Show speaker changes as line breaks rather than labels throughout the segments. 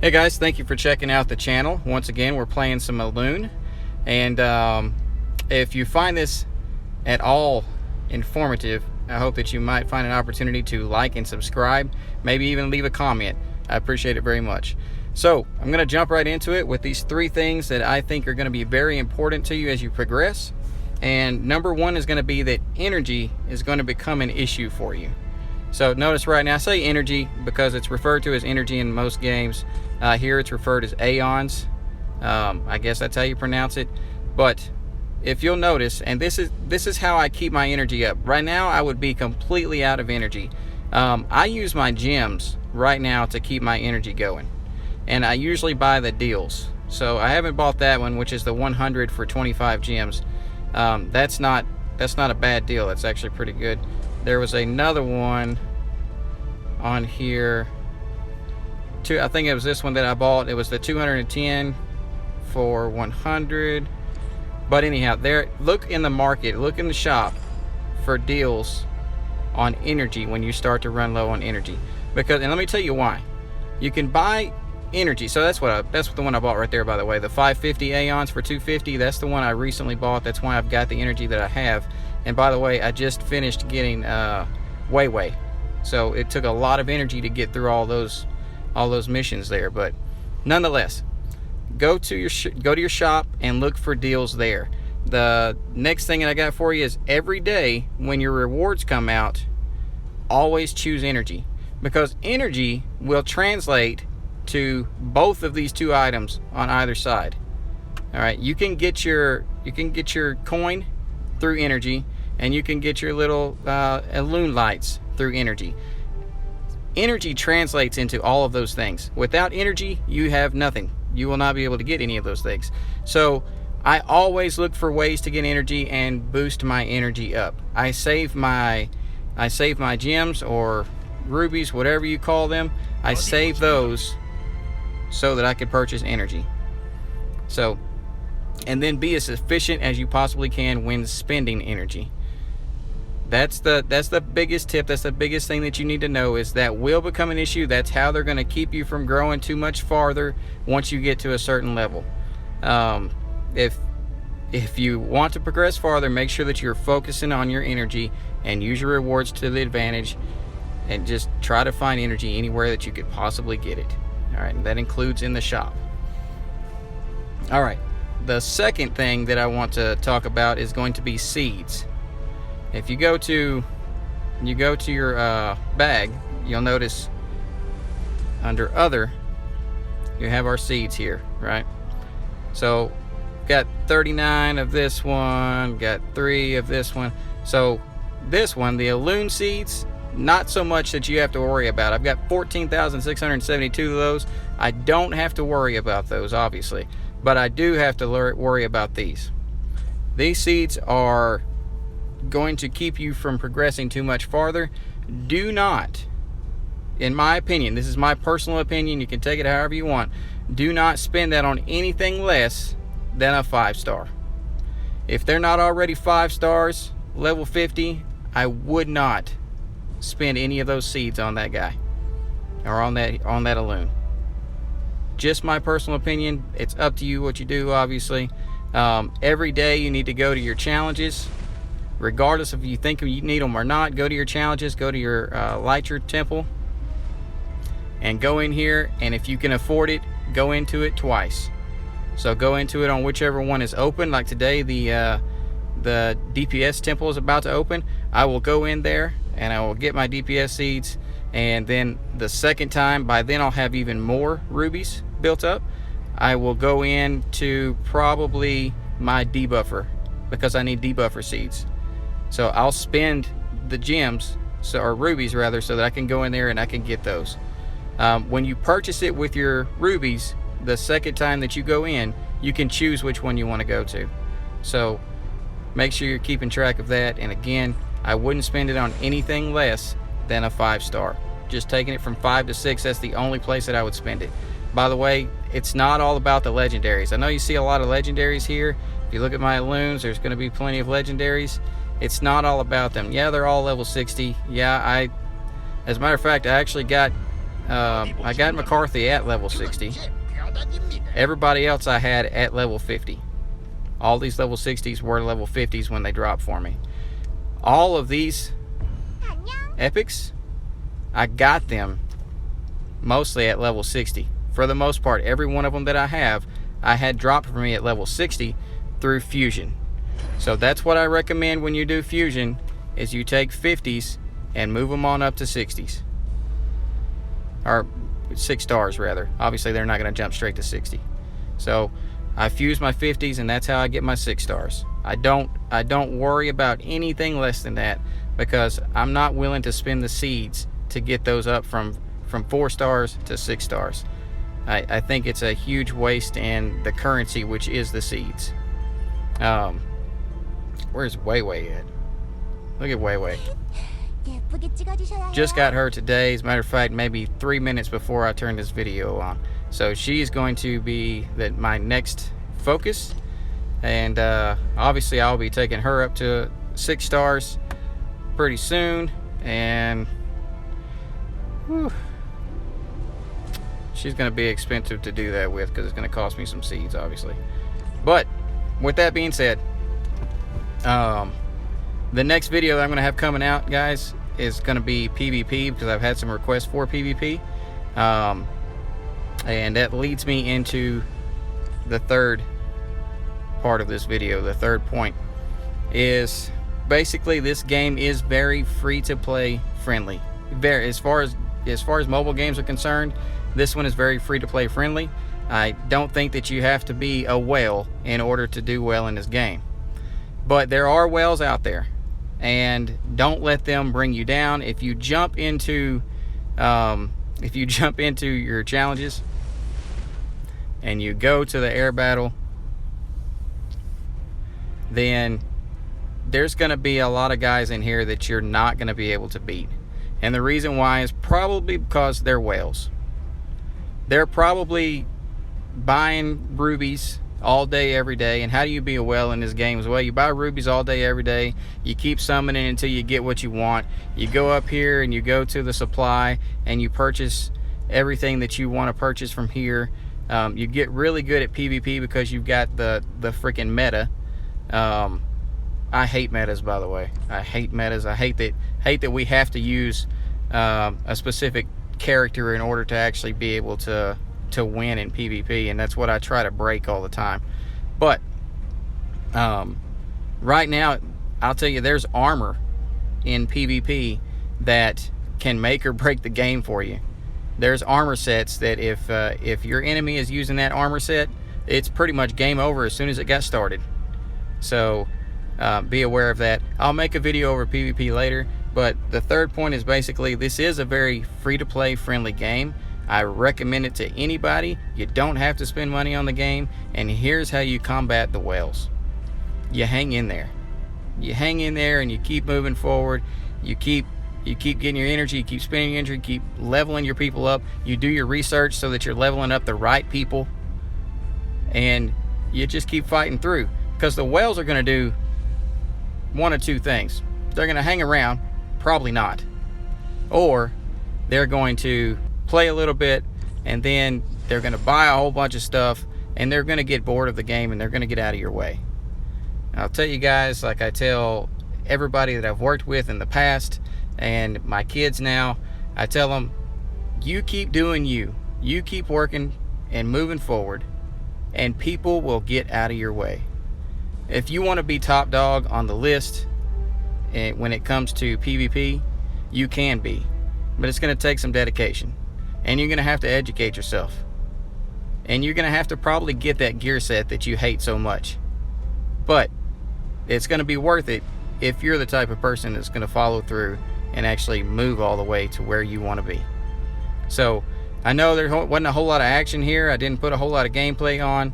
Hey guys, thank you for checking out the channel. Once again, we're playing some Elune, and if you find this at all informative, I hope that you might find an opportunity to like and subscribe, maybe even leave a comment. I appreciate it very much. So I'm going to jump right into it with these three things that I think are going to be very important to you as you progress. And number one is going to be that energy is going to become an issue for you. So notice right now, I say energy because it's referred to as energy in most games. Here it's referred as aeons. I guess that's how you pronounce it. But if you'll notice, and this is how I keep my energy up. Right now I would be completely out of energy. I use my gems right now to keep my energy going. And I usually buy the deals. So I haven't bought that one, which is the 100 for 25 gems. That's not a bad deal. That's actually pretty good. There was another one on here. I think it was this one that I bought. It was the 210 for 100. But anyhow, look in the market, look in the shop for deals on energy when you start to run low on energy. And let me tell you why. You can buy energy. So that's the one I bought right there, by the way. The 550 aeons for 250. That's the one I recently bought. That's why I've got the energy that I have. And by the way, I just finished getting Way. So it took a lot of energy to get through all those missions there. But nonetheless, go to your shop and look for deals there. The next thing that I got for you is every day when your rewards come out, always choose energy, because energy will translate to both of these two items on either side. All right, you can get your coin through energy, and you can get your little Elune lights through energy. Energy translates into all of those things. Without energy, you have nothing. You will not be able to get any of those things. So I always look for ways to get energy and boost my energy up. I save my gems or rubies, whatever you call them. I save those so that I could purchase energy. So, and then be as efficient as you possibly can when spending energy. That's the biggest tip. That's the biggest thing that you need to know, is that will become an issue. That's how they're going to keep you from growing too much farther once you get to a certain level. If you want to progress farther, make sure that you're focusing on your energy and use your rewards to the advantage, and just try to find energy anywhere that you could possibly get it. All right, and that includes in the shop. All right, the second thing that I want to talk about is going to be seeds. If you go to your bag, you'll notice under other, you have our seeds here, right? So got 39 of this one, got 3 of this one. So this one, the Elune seeds, not so much that you have to worry about. I've got 14,672 of those. I don't have to worry about those, obviously, but I do have to worry about these. These seeds are going to keep you from progressing too much farther. Do not, in my opinion, this is my personal opinion, you can take it however you want, do not spend that on anything less than a 5-star. If they're not already 5 stars, level 50, I would not spend any of those seeds on that guy or on that Elune. Just my personal opinion. It's up to you what you do, obviously. Every day you need to go to your challenges, regardless if you think you need them or not. Go to your challenges, go to your light your temple, and go in here, and if you can afford it, go into it twice. So go into it on whichever one is open. Like today, the DPS temple is about to open. I will go in there and I will get my DPS seeds, and then the second time, by then I'll have even more rubies built up. I will go into probably my debuffer, because I need debuffer seeds. So I'll spend the gems, or rubies rather, so that I can go in there and I can get those. When you purchase it with your rubies, the second time that you go in, you can choose which one you want to go to. So make sure you're keeping track of that. And again, I wouldn't spend it on anything less than a 5-star. Just taking it from 5 to 6, that's the only place that I would spend it. By the way, it's not all about the legendaries. I know you see a lot of legendaries here. If you look at my Elunes, there's going to be plenty of legendaries. It's not all about them. Yeah, they're all level 60. Yeah, as a matter of fact, I actually got I got McCarthy at level 60. Everybody else I had at level 50. All these level 60s were level 50s when they dropped for me. All of these epics, I got them mostly at level 60. For the most part, every one of them that I have, I had dropped for me at level 60 through fusion. So that's what I recommend when you do fusion, is you take 50s and move them on up to 60s. Or 6 stars rather. Obviously they're not going to jump straight to 60. So I fuse my 50s and that's how I get my 6 stars. I don't worry about anything less than that, because I'm not willing to spend the seeds to get those up from 4 stars to 6 stars. I think it's a huge waste in the currency, which is the seeds. Where's Weiwei at? Look at Weiwei. Just got her today. As a matter of fact, maybe 3 minutes before I turned this video on. So she's going to be my next focus. And obviously I'll be taking her up to 6 stars pretty soon. And whew, she's going to be expensive to do that with, because it's going to cost me some seeds, obviously. But with that being said, the next video that I'm going to have coming out, guys, is going to be PvP, because I've had some requests for PvP. And that leads me into the third part of this video. The third point is basically this game is very free to play friendly. Very, as far as mobile games are concerned, this one is very free to play friendly. I don't think that you have to be a whale in order to do well in this game. But there are whales out there, and don't let them bring you down. If you jump into your challenges and you go to the air battle, then there's going to be a lot of guys in here that you're not going to be able to beat. And the reason why is probably because they're whales. They're probably buying rubies all day every day. And how do you be a whale in this game as well? You buy rubies all day every day. You keep summoning until you get what you want. You go up here and you go to the supply and you purchase everything that you want to purchase from here. You get really good at PvP because you've got the freaking meta. I hate metas, by the way. I hate metas. I hate that we have to use a specific character in order to actually be able to win in PvP, and that's what I try to break all the time. But right now, I'll tell you, there's armor in PvP that can make or break the game for you. There's armor sets that if your enemy is using that armor set, it's pretty much game over as soon as it got started. So be aware of that. I'll make a video over PvP later, but the third point is basically this is a very free-to-play friendly game. I recommend it to anybody. You don't have to spend money on the game, and here's how you combat the whales. You hang in there. You hang in there and you keep moving forward. You keep getting your energy, you keep spending your energy, keep leveling your people up. You do your research so that you're leveling up the right people, and you just keep fighting through, because the whales are going to do one of two things. They're going to hang around, probably not, or they're going to play a little bit and then they're going to buy a whole bunch of stuff, and they're going to get bored of the game and they're going to get out of your way. I'll tell you guys, like I tell everybody that I've worked with in the past and my kids now, I tell them, you keep doing you keep working and moving forward, and people will get out of your way. If you want to be top dog on the list when it comes to PvP, you can be, but it's going to take some dedication, and you're going to have to educate yourself, and you're going to have to probably get that gear set that you hate so much. But it's going to be worth it if you're the type of person that's going to follow through and actually move all the way to where you want to be. So I know there wasn't a whole lot of action here. I didn't put a whole lot of gameplay on.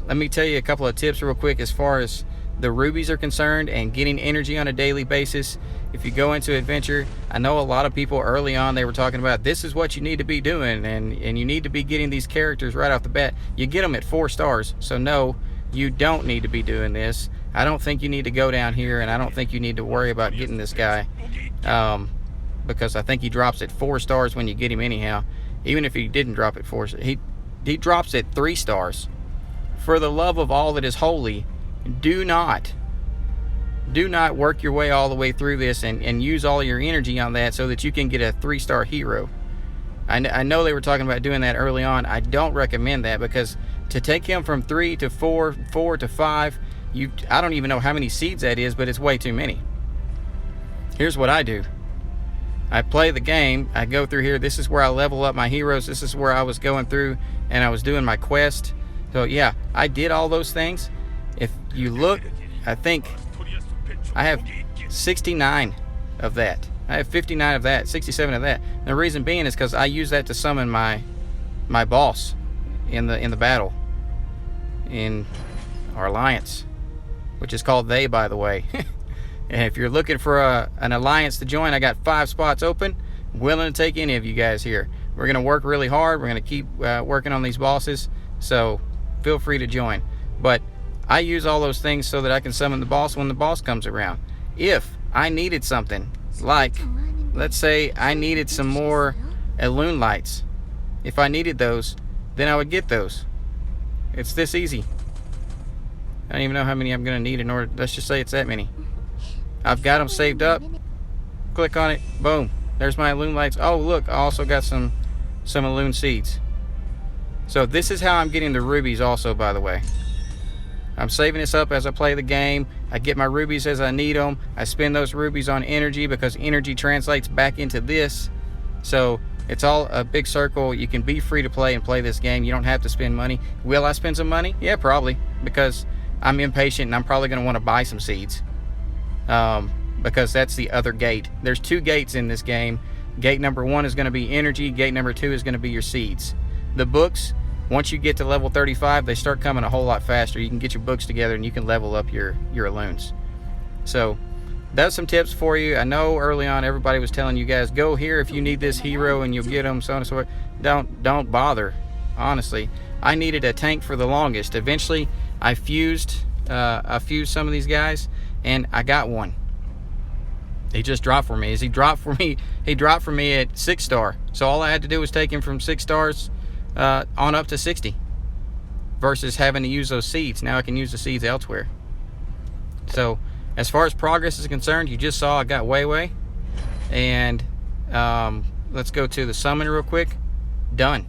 Let me tell you a couple of tips real quick as far as the rubies are concerned and getting energy on a daily basis. If you go into adventure, I know a lot of people early on, they were talking about this is what you need to be doing, and you need to be getting these characters right off the bat. You get them at 4 stars, so no, you don't need to be doing this. I don't think you need to go down here, and I don't think you need to worry about getting this guy. because I think he drops at 4 stars when you get him anyhow. Even if he didn't drop at 4, he drops at 3 stars. For the love of all that is holy, do not work your way all the way through this and use all your energy on that so that you can get a 3-star hero. I know they were talking about doing that early on. I don't recommend that, because to take him from 3 to 4, 4 to 5, I don't even know how many seeds that is, but it's way too many. Here's what I do. I play the game, I go through here, this is where I level up my heroes, this is where I was going through and I was doing my quest. So yeah, I did all those things. If you look, I think I have 69 of that. I have 59 of that, 67 of that. And the reason being is because I use that to summon my boss in the battle in our alliance, which is called They, by the way. And if you're looking for an alliance to join, I got 5 spots open. Willing to take any of you guys here. We're going to work really hard. We're going to keep working on these bosses. So feel free to join. But I use all those things so that I can summon the boss when the boss comes around. If I needed something, like, let's say I needed some more Elune lights. If I needed those, then I would get those. It's this easy. I don't even know how many I'm going to need in order. Let's just say it's that many. I've got them saved up. Click on it. Boom. There's my Elune lights. Oh, look. I also got some Elune seeds. So this is how I'm getting the rubies also, by the way. I'm saving this up as I play the game. I get my rubies as I need them. I spend those rubies on energy because energy translates back into this. So it's all a big circle. You can be free to play and play this game. You don't have to spend money. Will I spend some money? Yeah, probably. Because I'm impatient and I'm probably going to want to buy some seeds. Because that's the other gate. There's 2 gates in this game. Gate number 1 is going to be energy. Gate number 2 is going to be your seeds. The books, once you get to level 35, they start coming a whole lot faster. You can get your books together and you can level up your Elunes. So that's some tips for you. I know early on everybody was telling you guys, go here if you need this hero and you'll get them, so on and so forth. Don't bother. Honestly, I needed a tank for the longest. Eventually I fused some of these guys and I got one. He just dropped for me. He dropped for me at 6 star. So all I had to do was take him from 6 stars on up to 60, versus having to use those seeds. Now I can use the seeds elsewhere. So as far as progress is concerned, you just saw I got way, and let's go to the summon real quick. Done.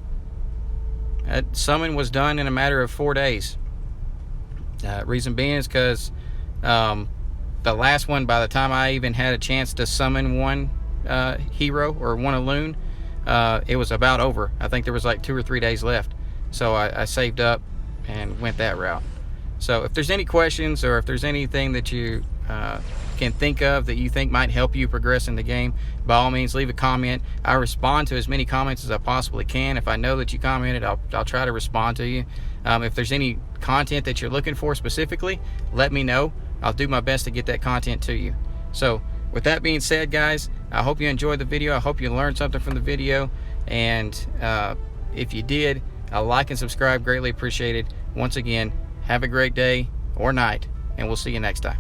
That summon was done in a matter of 4 days. Reason being is because the last one, by the time I even had a chance to summon one hero or one Elune, it was about over. I think there was like 2 or 3 days left. So I saved up and went that route. So if there's any questions, or if there's anything that you can think of that you think might help you progress in the game, by all means leave a comment. I respond to as many comments as I possibly can. If I know that you commented, I'll try to respond to you. If there's any content that you're looking for specifically, let me know. I'll do my best to get that content to you. So with that being said, guys, I hope you enjoyed the video. I hope you learned something from the video. And if you did, a like and subscribe, greatly appreciated. Once again, have a great day or night, and we'll see you next time.